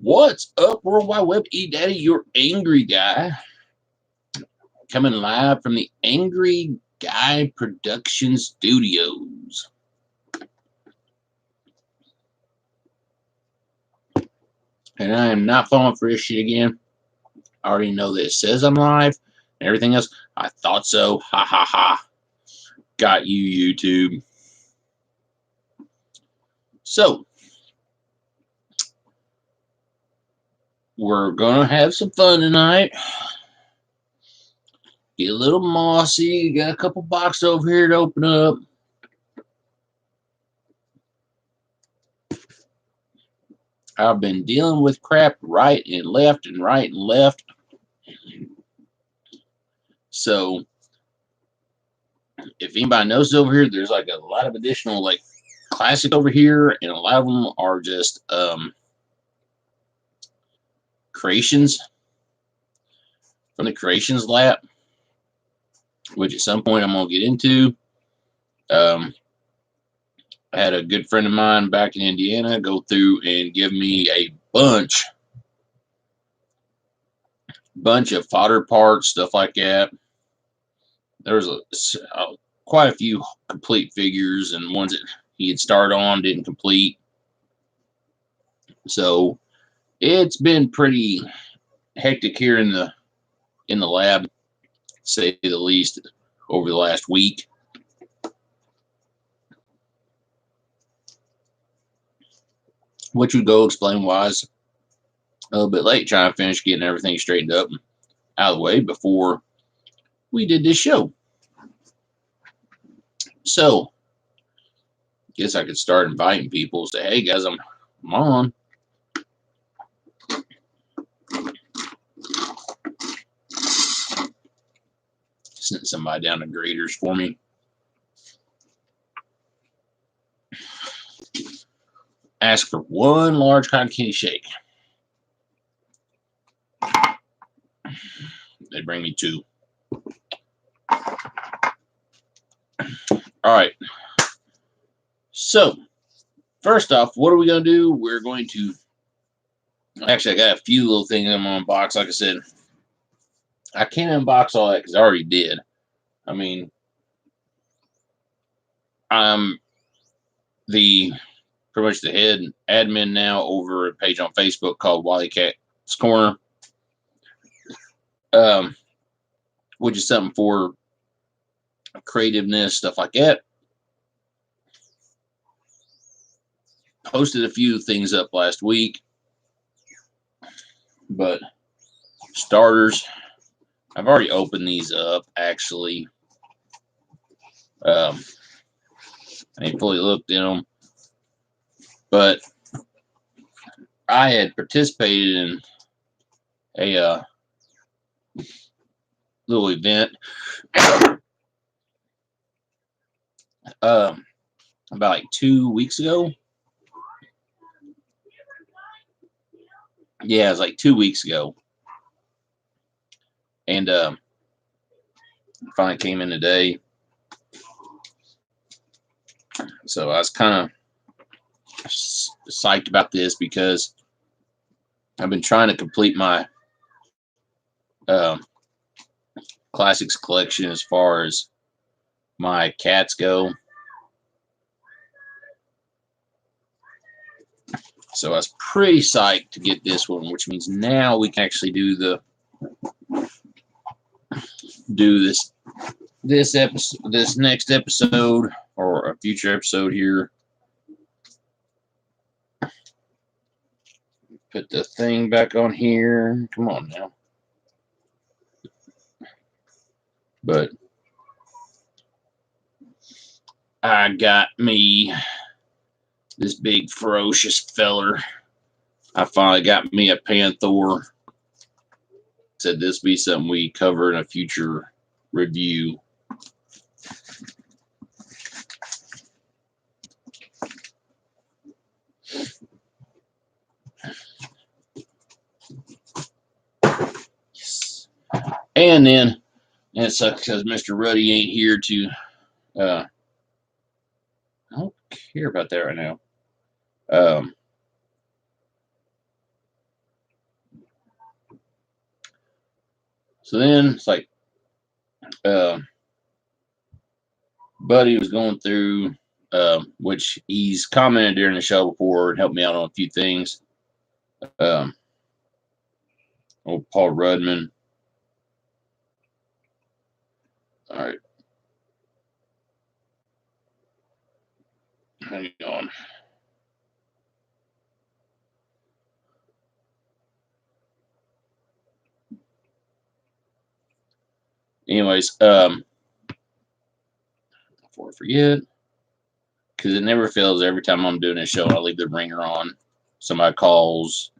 What's up, World Wide Web? E-Daddy, your angry guy, coming live from the Angry Guy Production Studios. And I am not falling for this shit again. I already know that it says I'm live and everything else. I thought so. Ha ha ha. Got you, YouTube. So, we're going to have some fun tonight. Get a little mossy. Got a couple boxes over here to open up. I've been dealing with crap right and left and right and left. So, if anybody knows over here, there's like a lot of additional like classic over here, and a lot of them are just creations from the Creations Lab, which at some point I'm gonna get into. I had a good friend of mine back in Indiana go through and give me a bunch of fodder parts, stuff like that. There was quite a few complete figures and ones that he had started on didn't complete. So it's been pretty hectic here in the lab, to say the least, over the last week. Which would go explain why I was a little bit late trying to finish getting everything straightened up and out of the way before we did this show. So, guess I could start inviting people. Say, hey guys, I'm on. Sent somebody down to graders for me. Ask for one large cotton candy shake. They bring me two. All right. So, first off, what are we going to do? We're going to... Actually, I got a few little things I'm going to unbox. Like I said, I can't unbox all that because I already did. I mean, I'm pretty much the head admin now over a page on Facebook called Wally Cat's Corner, which is something for creativeness, stuff like that. Posted a few things up last week, but starters, I've already opened these up, actually. I ain't fully looked in them, but I had participated in a little event about like 2 weeks ago. Yeah, it was like 2 weeks ago. And finally came in today. So I was kind of psyched about this because I've been trying to complete my classics collection as far as my cats go. So I was pretty psyched to get this one, which means now we can actually do this episode, this next episode, or a future episode here. Put the thing back on here. Come on now. But I got me this big ferocious feller. I finally got me a Panther. Said this be something we cover in a future review. Yes. And then it sucks because Mr. Ruddy ain't here to I don't, don't care about that right now. So then it's like, Buddy was going through, which he's commented during the show before and helped me out on a few things. Old Paul Rudman. All right. Hang on. Anyways, before I forget, because it never fails every time I'm doing a show, I leave the ringer on. Somebody calls.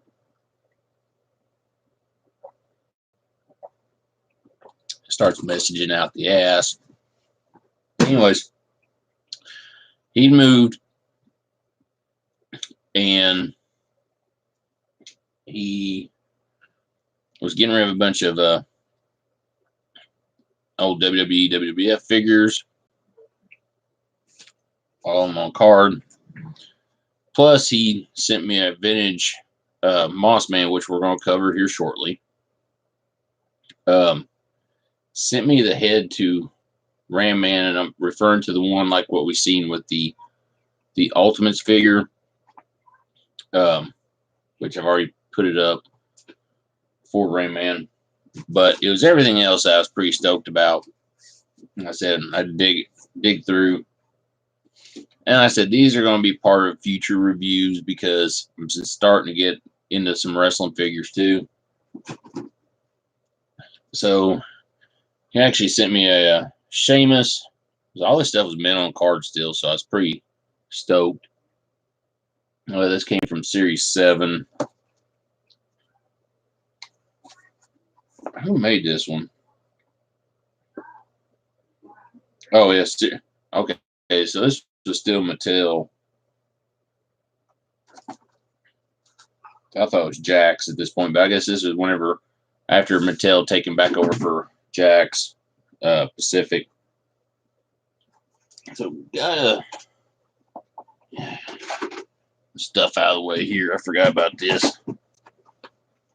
Starts messaging out the ass. Anyways, he moved and he was getting rid of a bunch of old WWE, WWF figures, all of them on card. Plus, he sent me a vintage Moss Man, which we're going to cover here shortly. Sent me the head to Ram Man, and I'm referring to the one like what we seen with the Ultimates figure, which I've already put it up for Ram Man. But it was everything else I was pretty stoked about. And I said I'd dig through. And I said these are going to be part of future reviews because I'm just starting to get into some wrestling figures too. So he actually sent me a Sheamus. All this stuff was mint on card still, so I was pretty stoked. Well, this came from Series 7. Who made this one? Oh, yes. Okay, so this was still Mattel. I thought it was Jax at this point, but I guess this was whenever after Mattel taking back over for Jax Pacific. So got stuff out of the way here. I forgot about this.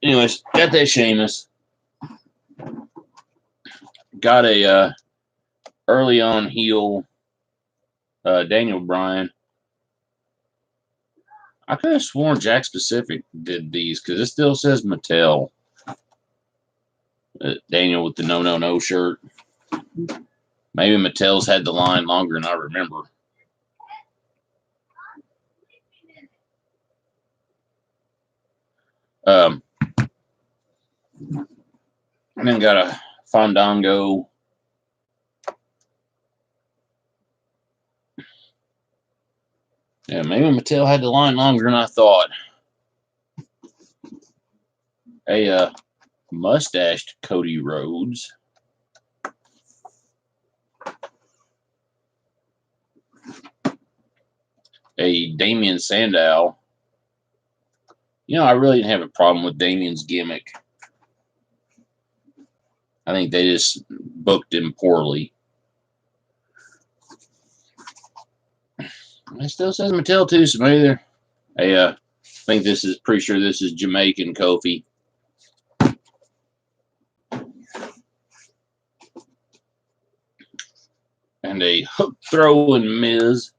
Anyways, got that Sheamus. Got a early on heel Daniel Bryan. I could have sworn Jack Pacific did these because it still says Mattel. Daniel with the no shirt. Maybe Mattel's had the line longer than I remember. And then got a Fandango. Yeah, maybe Mattel had the line longer than I thought. A mustached Cody Rhodes. A Damian Sandow. You know, I really didn't have a problem with Damian's gimmick. I think they just booked him poorly. It still says Mattel too, so maybe they're. I think this is pretty sure this is Jamaican Kofi. And a hook throw and Miz.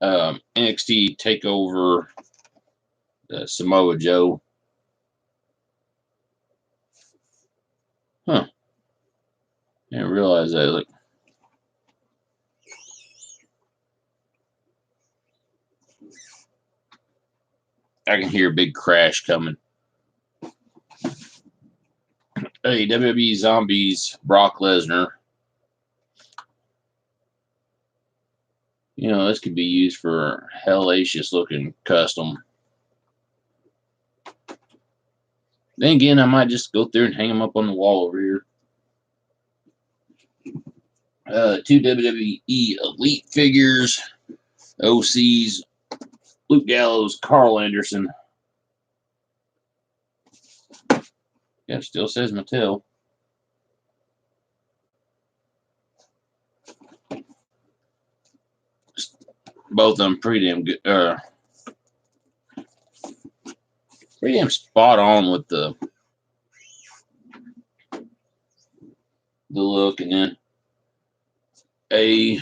NXT TakeOver Samoa Joe. Huh. Didn't realize that. Look. I can hear a big crash coming. Hey, WWE Zombies, Brock Lesnar. You know, this could be used for hellacious looking custom. Then again, I might just go through and hang them up on the wall over here. Two WWE Elite figures. OCs. Luke Gallows, Carl Anderson. Yeah, still says Mattel. both of them pretty damn good. Pretty damn spot on with the look, and then a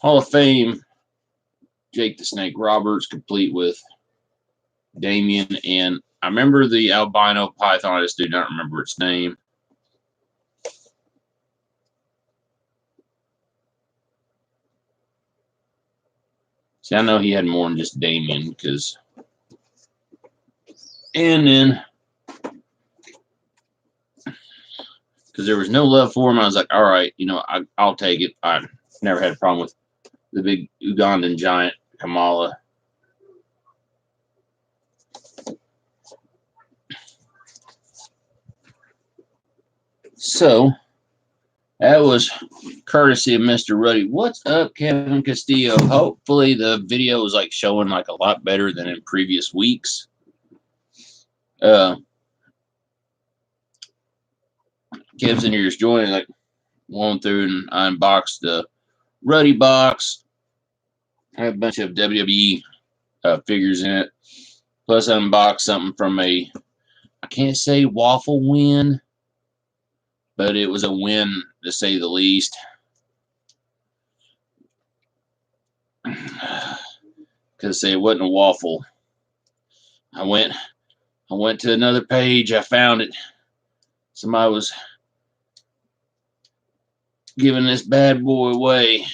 Hall of Fame Jake the Snake Roberts, complete with Damien, and I remember the albino python. I just do not remember its name. See, I know he had more than just Damien, because, and then, because there was no love for him, I was like, all right, you know, I'll take it. I never had a problem with the big Ugandan giant Kamala. So that was courtesy of Mr. Ruddy. What's up, Kevin Castillo? Hopefully the video is like showing like a lot better than in previous weeks. Kev's in here just joining, like going through, and I unboxed the Ruddy box. I have a bunch of WWE figures in it. Plus I unboxed something from I can't say waffle win, but it was a win to say the least. Because it wasn't a waffle. I went to another page. I found it. Somebody was giving this bad boy away.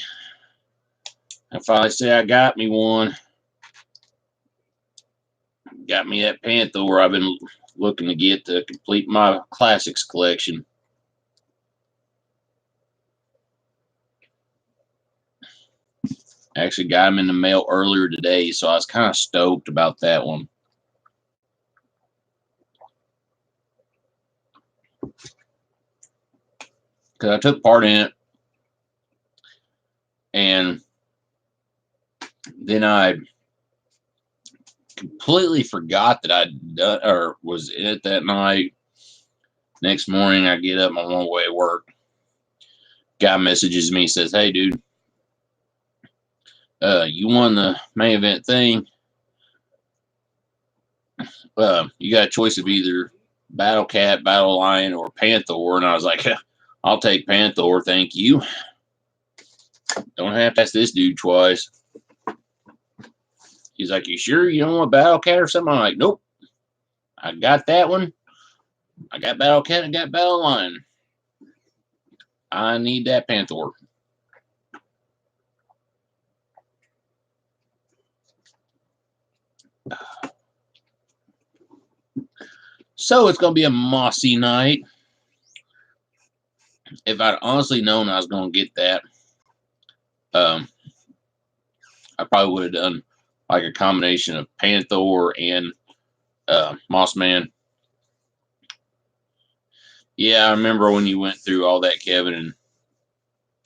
I finally say I got me one. Got me that Panther I've been looking to get to complete my classics collection. Actually got him in the mail earlier today, so I was kind of stoked about that one. Because I took part in it, and then I completely forgot that I'd done or was in it that night. Next morning, I get up on my way to work. Guy messages me, says, "Hey, dude, you won the main event thing. You got a choice of either Battle Cat, Battle Lion, or Panther." And I was like, "I'll take Panther, thank you. Don't have to ask this dude twice." He's like, "You sure you don't want Battle Cat or something?" I'm like, "Nope. I got that one. I got Battle Cat. I got Battle Lion. I need that Panther." So it's going to be a Mossy night. If I'd honestly known I was going to get that, I probably would have done like a combination of Panther and Moss Man. Yeah, I remember when you went through all that, Kevin, and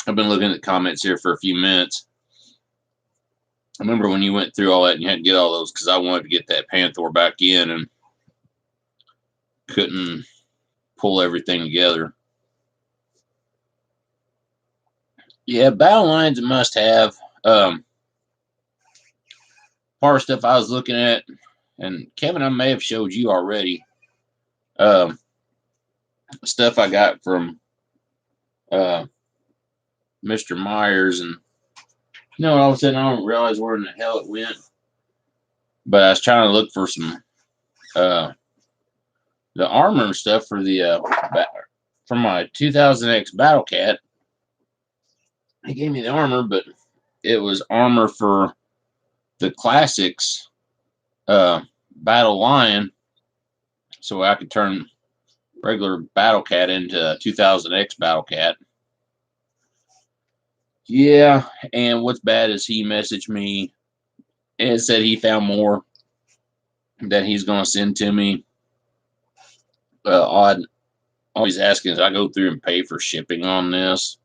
I've been looking at the comments here for a few minutes. I remember when you went through all that and you had to get all those, because I wanted to get that Panther back in and couldn't pull everything together. Yeah, Battle Lion's a must-have. Part of stuff I was looking at, and Kevin, I may have showed you already, stuff I got from Mr. Myers, and all of a sudden I don't realize where in the hell it went. But I was trying to look for some the armor and stuff for the from my 2000X Battle Cat. He gave me the armor, but it was armor for the classics Battle Lion, so I could turn regular Battle Cat into 2000X Battle Cat. Yeah, and what's bad is he messaged me and said he found that he's going to send to me. Odd. Always asking, I go through and pay for shipping on this.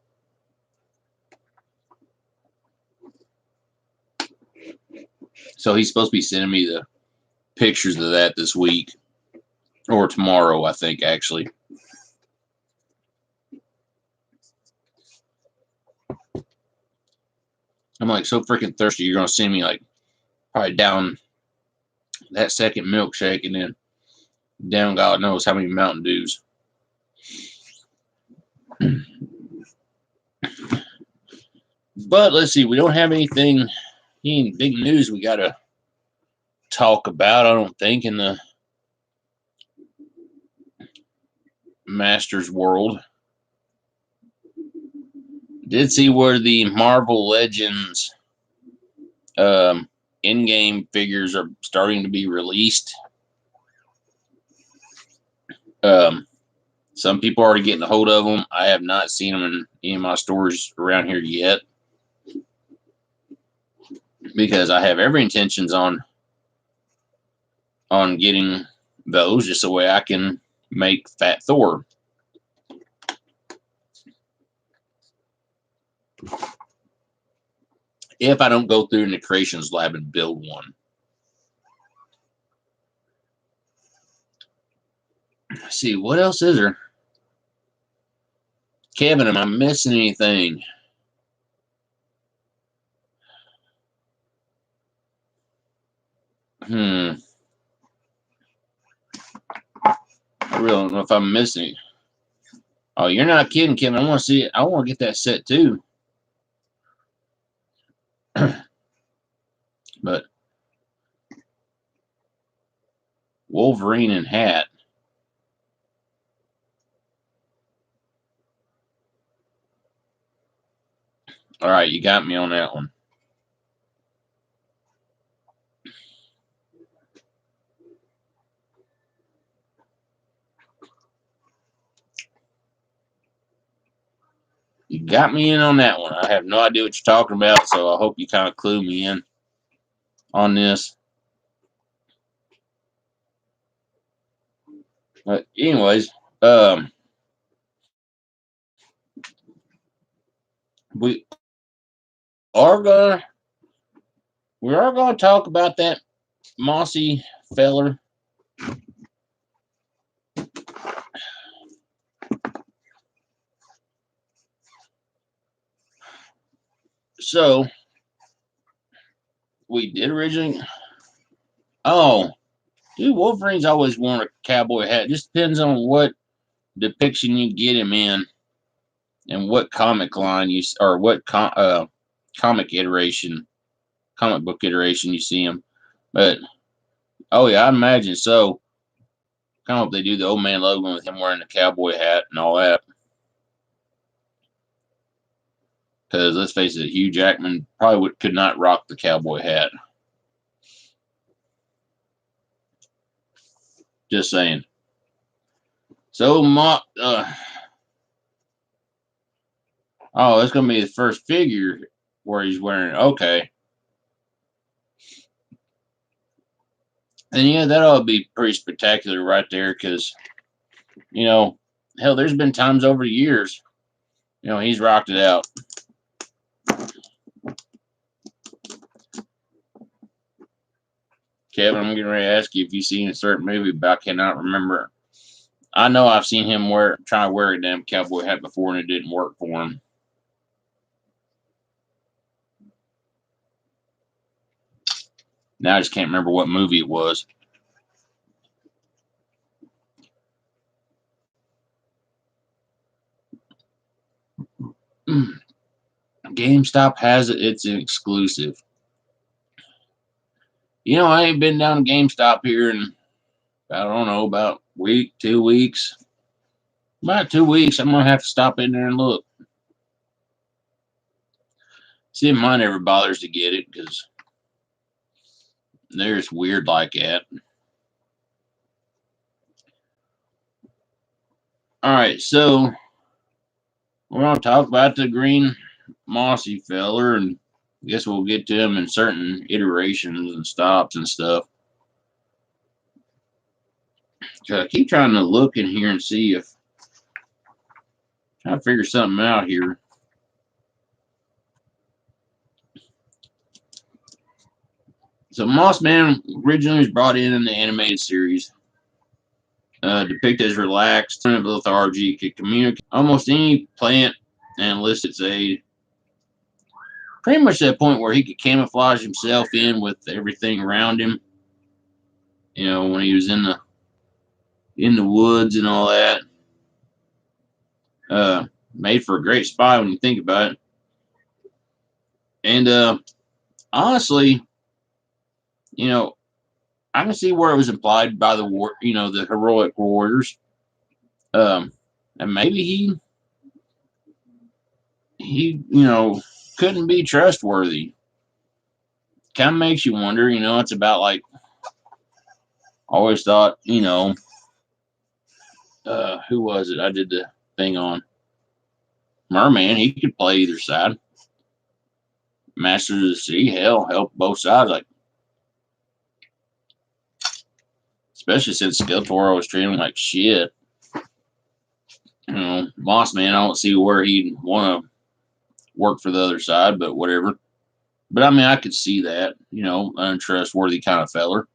So he's supposed to be sending me the pictures of that this week. Or tomorrow, I think, actually. I'm like so freaking thirsty. You're gonna see me like probably down that second milkshake and then down God knows how many Mountain Dews. But let's see, we don't have anything, any big news we gotta talk about, I don't think, in the Masters world. Did see where the Marvel Legends in-game figures are starting to be released. Some people are already getting a hold of them. I have not seen them in any of my stores around here yet, because I have every intentions on getting those just so way I can make Fat Thor. If I don't go through in the creations lab and build one. Let's see, what else is there? Kevin, am I missing anything? I really don't know if I'm missing it. Oh, you're not kidding, Kevin. I want to see it. I want to get that set too. But Wolverine and hat. All right, you got me on that one. You got me in on that one. I have no idea what you're talking about, so I hope you kind of clue me in on this. But anyways, we are gonna talk about that Mossy feller. So we did originally. Oh, dude, Wolverine's always worn a cowboy hat. Just depends on what depiction you get him in, and what comic line you or what comic book iteration you see him. But oh yeah, I imagine so. Kind of hope they do the old man Logan with him wearing the cowboy hat and all that. Because let's face it, Hugh Jackman probably could not rock the cowboy hat. Just saying. So, oh, it's gonna be the first figure where he's wearing. Okay, and yeah, that ought to be pretty spectacular right there. Because hell, there's been times over the years, he's rocked it out. Kevin, I'm getting ready to ask you if you've seen a certain movie, but I cannot remember. I know I've seen him try to wear a damn cowboy hat before, and it didn't work for him. Now I just can't remember what movie it was. GameStop has it. It's an exclusive. I ain't been down to GameStop here in, I don't know, about a week, 2 weeks. About 2 weeks. I'm going to have to stop in there and look. See if mine ever bothers to get it, because they're just weird like that. Alright, so we're going to talk about the green Mossy feller, and I guess we'll get to him in certain iterations and stops and stuff. So I keep trying to look in here and see if, try to figure something out here. So Mossman originally was brought in the animated series. Depicted as relaxed, lethargy, could communicate almost any plant and enlist its aid. pretty much to that point where he could camouflage himself in with everything around him. You know, when he was in the woods and all that. Made for a great spy when you think about it. And honestly, you know, I can see where it was implied by the heroic warriors. And maybe he couldn't be trustworthy. Kind of makes you wonder. It's about like always thought. Who was it? I did the thing on Merman. He could play either side. Master of the Sea, hell, help both sides. Like, especially since Skeletor was treating like shit. Boss man, I don't see where he'd want to work for the other side, but whatever. But I mean, I could see that, untrustworthy kind of feller.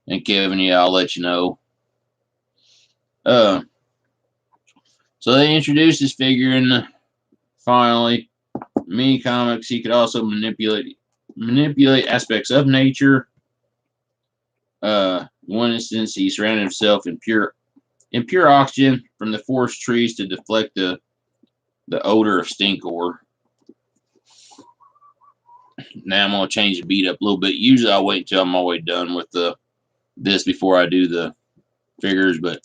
And Kevin, yeah, I'll let you know. So they introduced this figure in the finally mini comics. He could also manipulate aspects of nature. One instance, he surrounded himself in pure oxygen from the forest trees to deflect the odor of stink ore. Now I'm gonna change the beat up a little bit. Usually I wait until I'm all the way done with this before I do the figures, but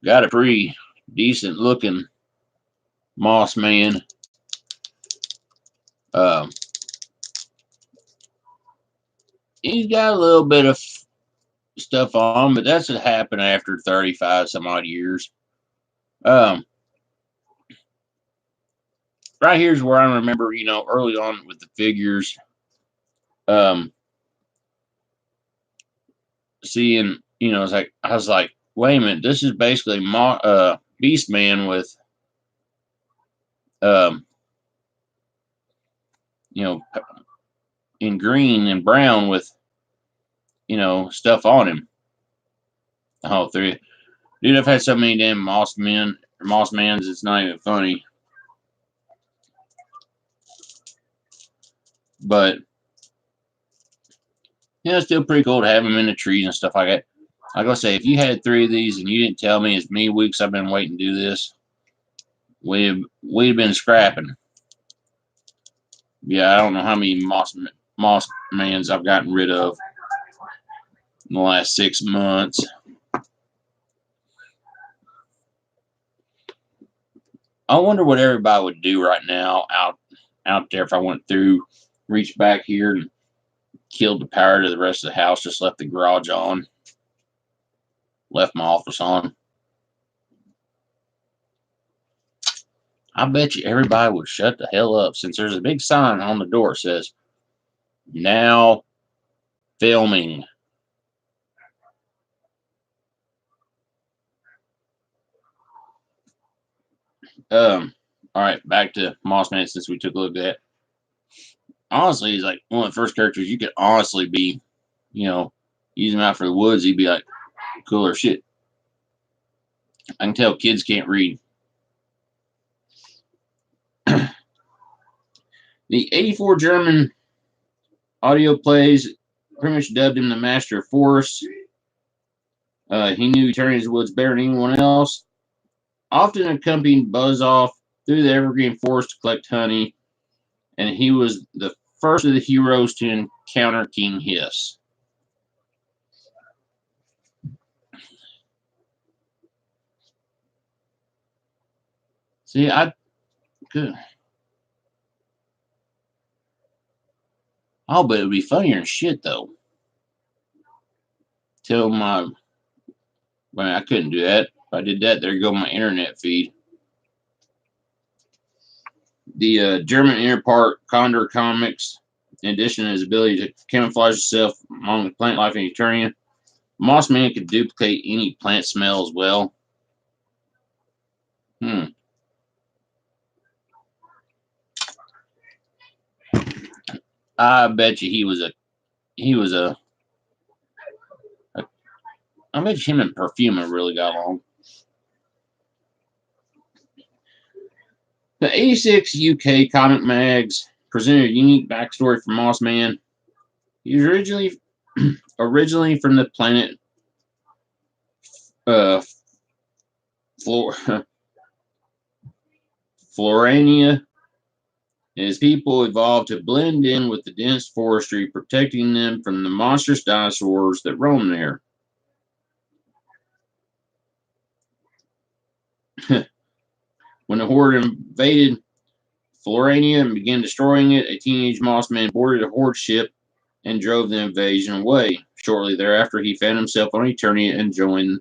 got a pretty decent looking Moss Man. He's got a little bit of stuff on, but that's what happened after 35 some odd years. Right here's where I remember, early on with the figures, seeing, I was like, wait a minute, this is basically Beast Man with, in green and brown with, stuff on him. Oh, three. Dude, I've had so many damn Moss Mans, it's not even funny. But, it's still pretty cool to have them in the trees and stuff like that. Like I say, if you had 3 of these and you didn't tell me as many weeks I've been waiting to do this, we'd have been scrapping. Yeah, I don't know how many Moss Mans I've gotten rid of in the last 6 months. I wonder what everybody would do right now out there if I went through, reached back here and killed the power to the rest of the house, just left the garage on, left my office on. I bet you everybody would shut the hell up since there's a big sign on the door that says, now filming. All right, back to Moss Man since we took a look at that. Honestly, he's like one of the first characters you could honestly be, use him out for the woods. He'd be like cooler shit. I can tell kids can't read. The 84 German audio plays pretty much dubbed him the Master of Forests. He knew Eternity's woods better than anyone else. Often accompanied Buzz off through the evergreen forest to collect honey, and he was the first of the heroes to encounter King Hiss. See, good. Oh, but it would be funnier than shit, though. Well, I couldn't do that. If I did that, there go my internet feed. The German Interpart Condor Comics, in addition to his ability to camouflage himself among the plant life in Eternia, Moss Man could duplicate any plant smell as well. I bet you I bet him and Perfuma really got along. The 86 UK comic mags presented a unique backstory for Mossman. He was originally from the planet uh, Flor- Florania. His people evolved to blend in with the dense forestry, protecting them from the monstrous dinosaurs that roam there. When the horde invaded Florania and began destroying it, a teenage Mossman boarded a horde ship and drove the invasion away. Shortly thereafter, he found himself on Eternia and joined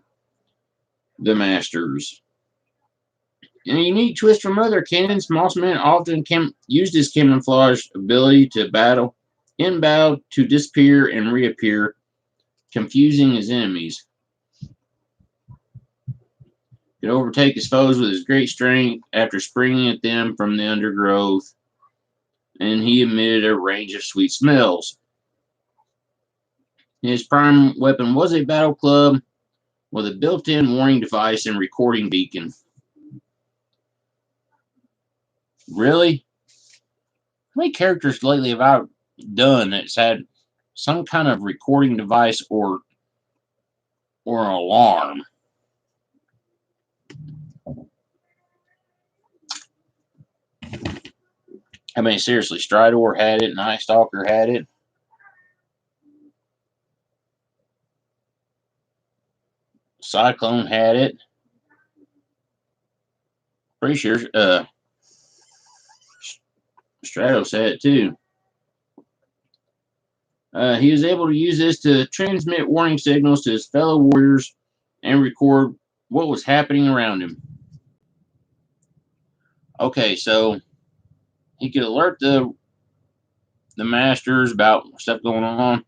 the Masters. In a unique twist from other canons, Mossman often used his camouflage ability to battle, inbound to disappear and reappear, confusing his enemies. He could overtake his foes with his great strength after springing at them from the undergrowth, and he emitted a range of sweet smells. His prime weapon was a battle club with a built-in warning device and recording beacon. Really? How many characters lately have I done that's had some kind of recording device or an alarm? I mean, seriously, Stridor had it, Night Stalker had it. Cyclone had it. Pretty sure Stratos had it too. He was able to use this to transmit warning signals to his fellow warriors and record what was happening around him. Okay, so he could alert the Masters about stuff going on,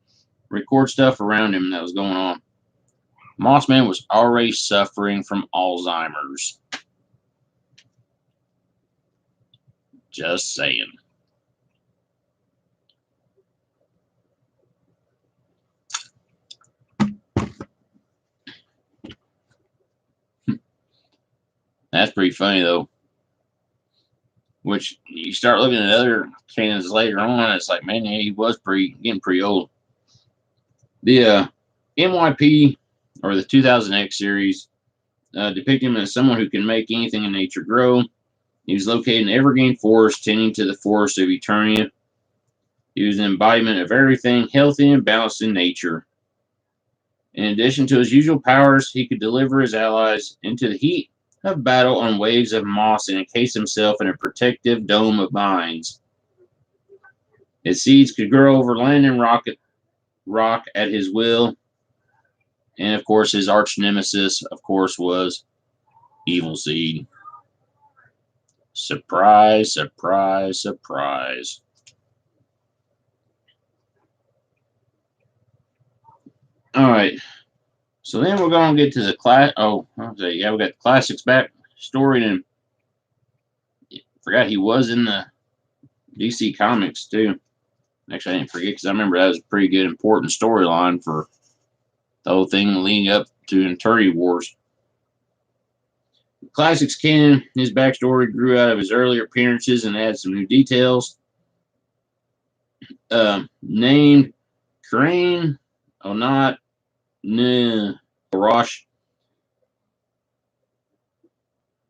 record stuff around him that was going on. Mossman was already suffering from Alzheimer's. Just saying. That's pretty funny, though. Which you start looking at other canons later on, it's like, man, he was getting pretty old. The MYP, or the 2000X series, depict him as someone who can make anything in nature grow. He was located in Evergreen Forest, tending to the forest of Eternia. He was an embodiment of everything healthy and balanced in nature. In addition to his usual powers, he could deliver his allies into the heat of battle on waves of moss and encase himself in a protective dome of vines. His seeds could grow over land and rock at his will. And of course, his arch nemesis, of course, was Evil Seed. Surprise, surprise, surprise. All right. So then we're going to get to the class. Oh, okay. Yeah, we got the classics back story. And forgot he was in the DC Comics, too. Actually, I didn't forget because I remember that was a pretty good, important storyline for the whole thing leading up to Eternity Wars. Classics canon, his backstory grew out of his earlier appearances and added some new details. Named Crane Onat Rosh.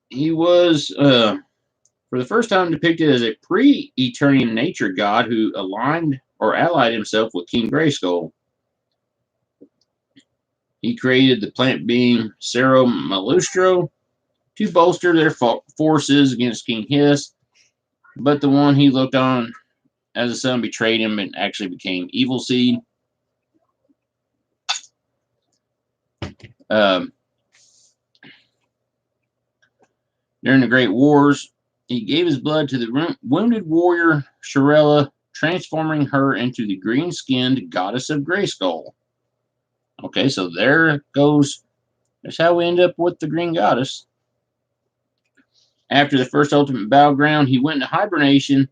He was, for the first time, depicted as a pre-Eternian nature god who aligned or allied himself with King Grayskull. He created the plant being Cerro Malustro to bolster their forces against King Hiss, but the one he looked on as a son betrayed him and actually became Evil Seed. During the Great Wars, he gave his blood to the wounded warrior Shirella, transforming her into the green-skinned goddess of Grayskull. Okay, so there goes. That's how we end up with the Green Goddess. After the first Ultimate Battleground, he went into hibernation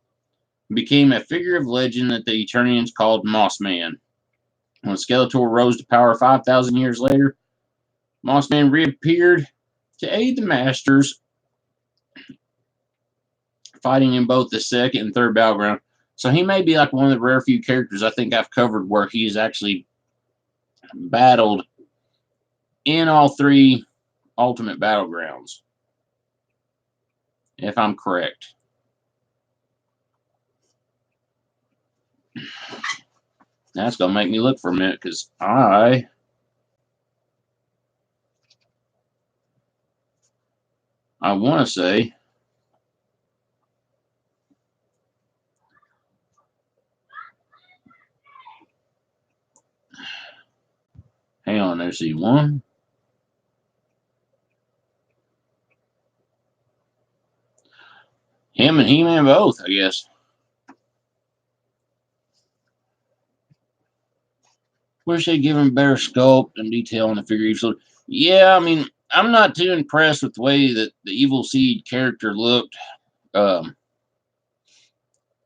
and became a figure of legend that the Eternians called Mossman. When Skeletor rose to power 5,000 years later, Mossman reappeared to aid the Masters fighting in both the second and third battleground. So he may be like one of the rare few characters I think I've covered where he's actually battled in all three ultimate battlegrounds, if I'm correct. That's going to make me look for a minute because I want to say hang on, there's the one. Him and He-Man both, I guess. Wish they'd give him better sculpt and detail on the figure. So, yeah, I mean, I'm not too impressed with the way that the Evil Seed character looked in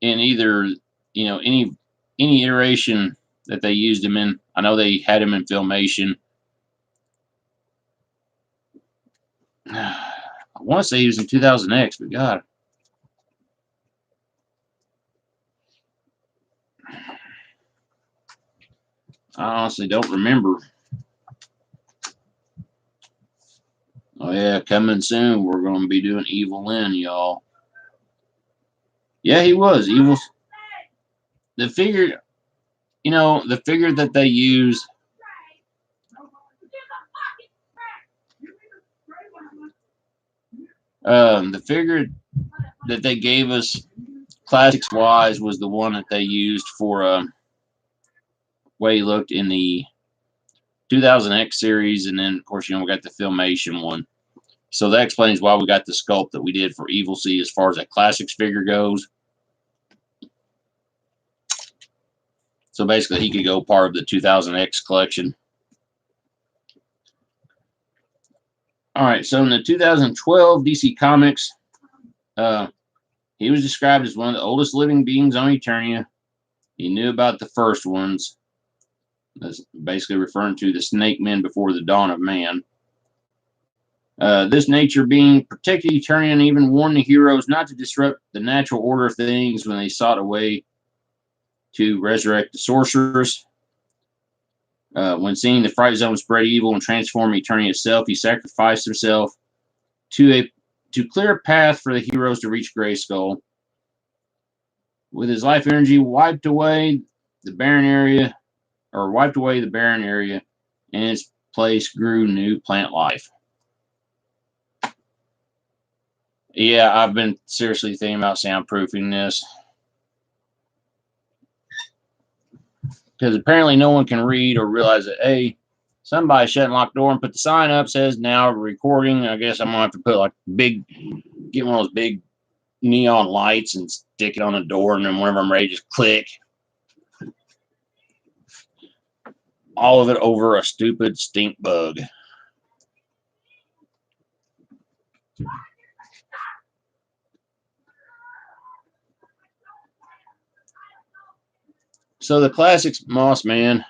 either, any iteration that they used him in. I know they had him in Filmation. I want to say he was in 2000X, but God. I honestly don't remember. Oh, yeah, coming soon. We're going to be doing Evil Lyn, y'all. Yeah, he was. Evil. The figure, the figure that they use. The figure that they gave us classics wise was the one that they used for way he looked in the 2000X series, and then of course we got the Filmation one. So that explains why we got the sculpt that we did for Evil Seed as far as that classics figure goes. So basically he could go part of the 2000X collection. All right, so in the 2012 DC Comics, he was described as one of the oldest living beings on Eternia. He knew about the first ones. That's basically referring to the snake men before the dawn of man. This nature being protected Eternia and even warned the heroes not to disrupt the natural order of things when they sought a way to resurrect the sorceress. When seeing the Fright Zone spread evil and transform Eternia itself, he sacrificed himself to clear a path for the heroes to reach Grayskull. With his life energy wiped away the barren area, and in its place grew new plant life. Yeah, I've been seriously thinking about soundproofing this. Because apparently no one can read or realize that, hey, somebody shut and locked the door and put the sign up, says now recording. I guess I'm going to have to put get one of those big neon lights and stick it on the door, and then whenever I'm ready, just click. All of it over a stupid stink bug. So the classics Moss Man.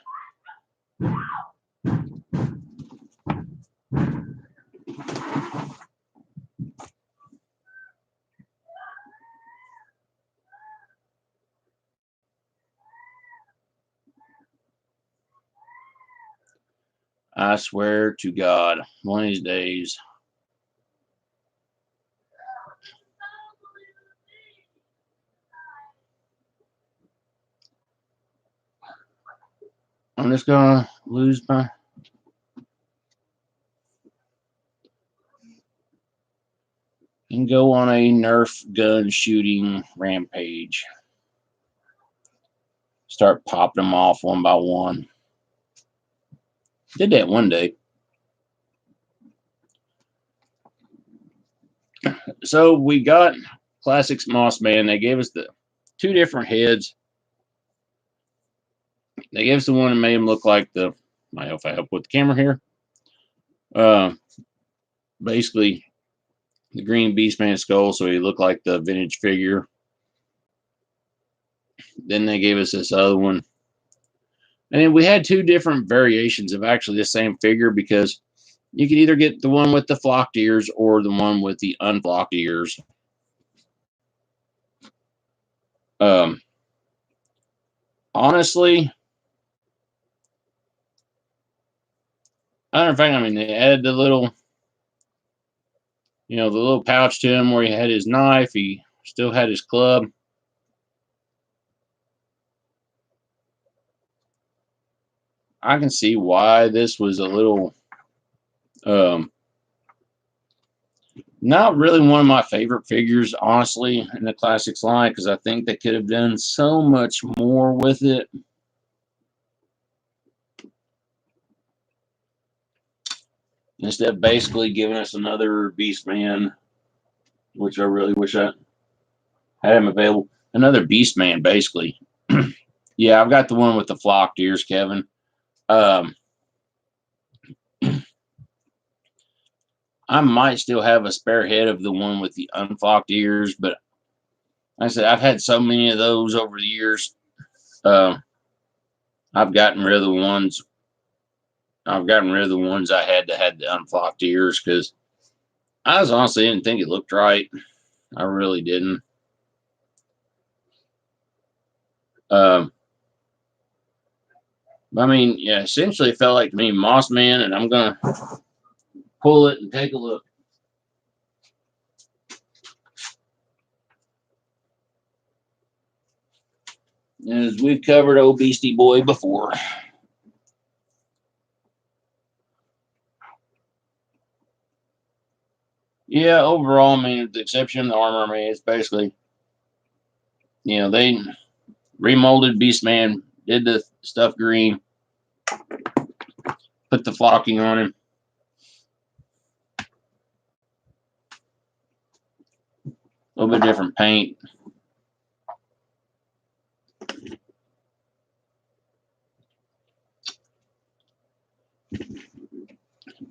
I swear to God, one of these days. I'm just going to lose my... and go on a Nerf gun shooting rampage. Start popping them off one by one. Did that one day. So we got Classics Moss Man. They gave us the two different heads. They gave us the one that made him look like the... I hope I help with the camera here. Basically, the green Beastman skull, so he looked like the vintage figure. Then they gave us this other one. And then we had two different variations of actually the same figure, because you could either get the one with the flocked ears or the one with the unflocked ears. Honestly, other thing, I mean, they added the little, the little pouch to him where he had his knife. He still had his club. I can see why this was a little, not really one of my favorite figures, honestly, in the Classics line, because I think they could have done so much more with it. Instead of basically giving us another Beastman, which I really wish I had him available. Another Beastman, basically. Yeah, I've got the one with the flocked ears, Kevin. I might still have a spare head of the one with the unflocked ears, but like I said, I've had so many of those over the years. I've gotten rid of the ones. I've gotten rid of the ones I had that had the unflocked ears because I was honestly didn't think it looked right. I really didn't. I mean, yeah, essentially it felt like to me Moss Man, and I'm gonna pull it and take a look. As we've covered old Beastie Boy before. Yeah, overall, I mean, with the exception of the armor, I mean, it's basically, they remolded Beastman, did the stuff green, put the flocking on him. A little bit different paint.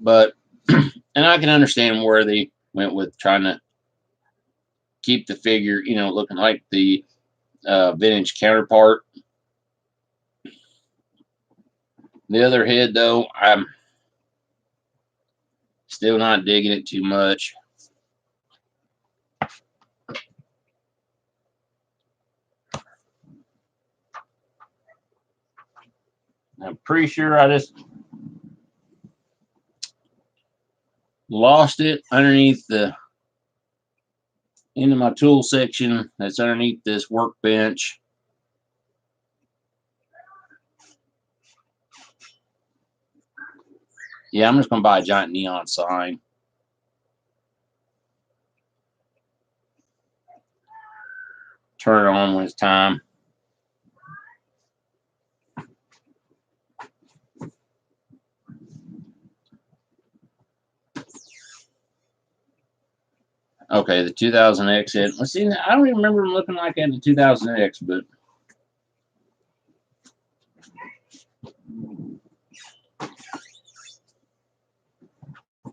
But, and I can understand where they went with trying to keep the figure, looking like the vintage counterpart. The other head, though, I'm still not digging it too much. I'm pretty sure I just lost it underneath the into my tool section that's underneath this workbench. Yeah, I'm just going to buy a giant neon sign. Turn it on when it's time. Okay, the 2000X head. Let's see. I don't even remember them looking like that in the 2000X, but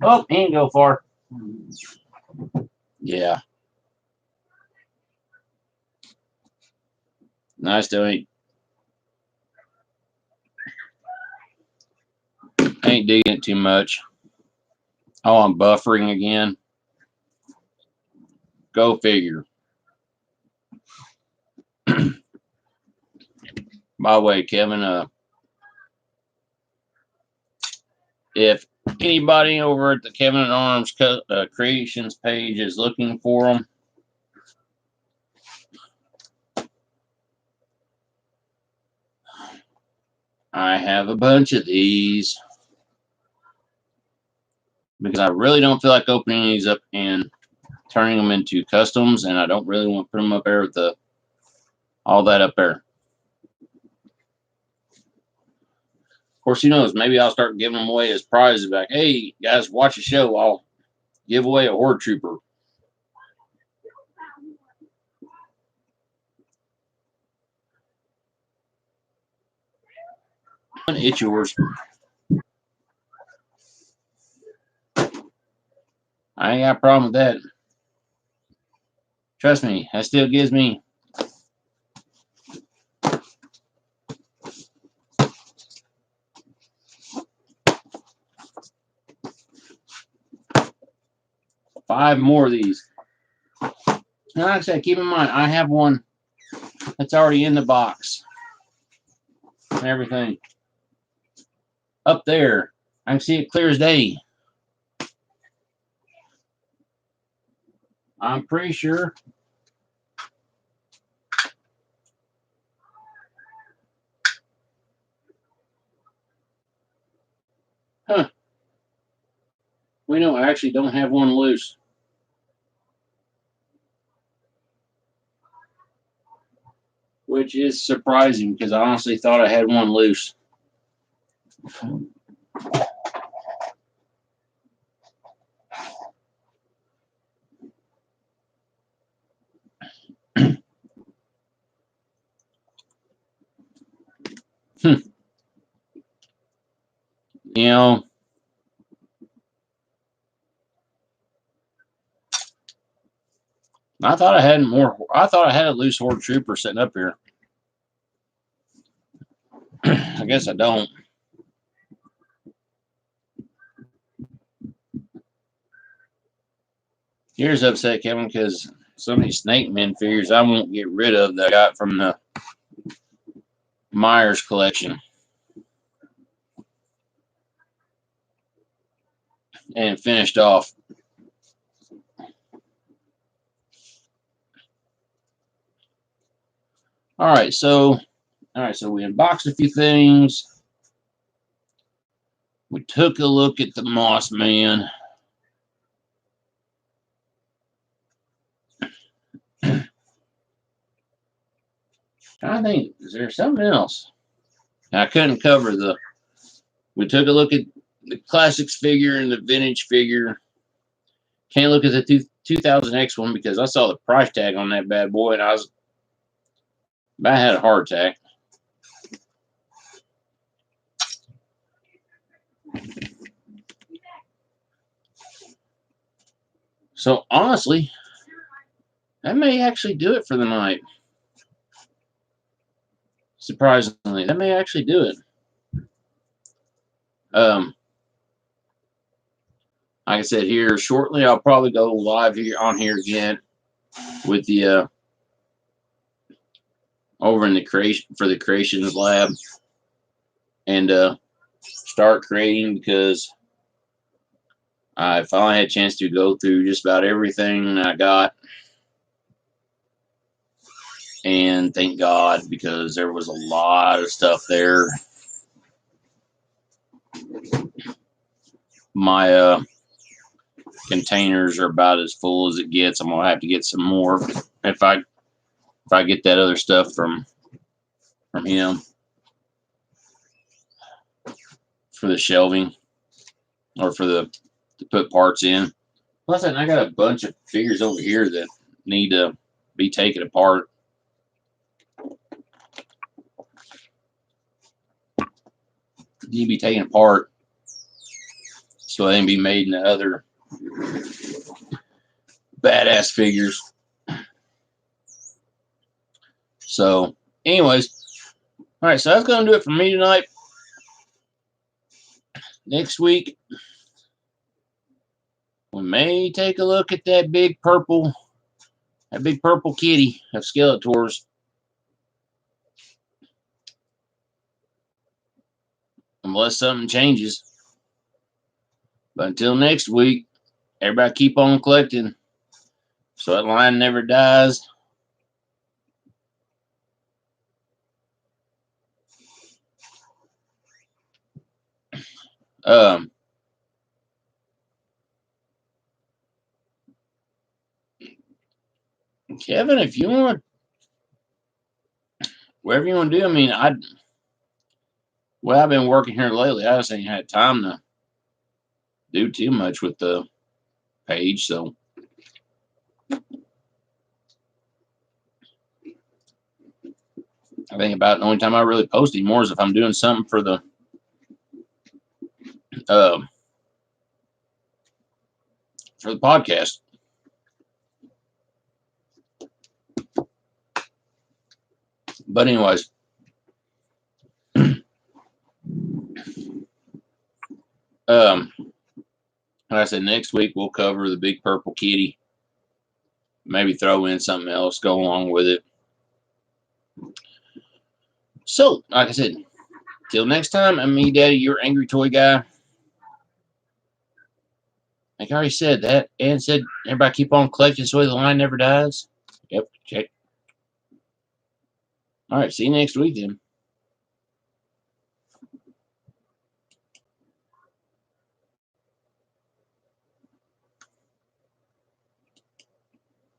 oh, he ain't go far. Yeah. Nice doing. Ain't digging it too much. Oh, I'm buffering again. Go figure. By the way, Kevin, if anybody over at the Kevin at Arms Creations page is looking for them, I have a bunch of these because I really don't feel like opening these up and turning them into customs, and I don't really want to put them up there with all that up there. Of course, who knows? Maybe I'll start giving them away as prizes. Like, hey, guys, watch the show. I'll give away a Horde Trooper. It's yours. I ain't got a problem with that. Trust me, that still gives me five more of these. Now, like I said, keep in mind, I have one It's already in the box and everything. Up there, I can see it clear as day. I'm pretty sure. Huh. We know I actually don't have one loose. Which is surprising because I honestly thought I had one loose. You know, I thought I had more. I thought I had a loose Horde Trooper sitting up here. I guess I don't. Here's upset, Kevin, because some of these Snake Men figures I won't get rid of that I got from the Myers collection. And finished off. All right, so we unboxed a few things. We took a look at the Moss Man. I think, is there something else? I couldn't cover the. We took a look at the classics figure and the vintage figure. Can't look at the 2000X one because I saw the price tag on that bad boy and I had a heart attack. So honestly, that may actually do it for the night. Surprisingly, that may actually do it. Like I said, here shortly, I'll probably go live here again with the over in the creations lab and start creating because I finally had a chance to go through just about everything I got. And thank God, because there was a lot of stuff there. My containers are about as full as it gets. I'm gonna have to get some more if I get that other stuff from him for the shelving or for to put parts in. Plus, I got a bunch of figures over here that need to be taken apart. Need to be taken apart so they can be made into other badass figures. So, anyways, all right. So that's gonna do it for me tonight. Next week, we may take a look at that big purple kitty of Skeletors. Unless something changes. But until next week, everybody keep on collecting so that line never dies. Kevin, if you want, whatever you want to do, I mean, I've been working here lately. I just ain't had time to do too much with the page, so I think about the only time I really post anymore is if I'm doing something for the podcast. But anyways, like I said, next week we'll cover the big purple kitty. Maybe throw in something else, go along with it. So, like I said, till next time, I'm me, Daddy, your angry toy guy. Like I already said that, and said everybody keep on collecting so the line never dies. Yep, check. All right, see you next week then.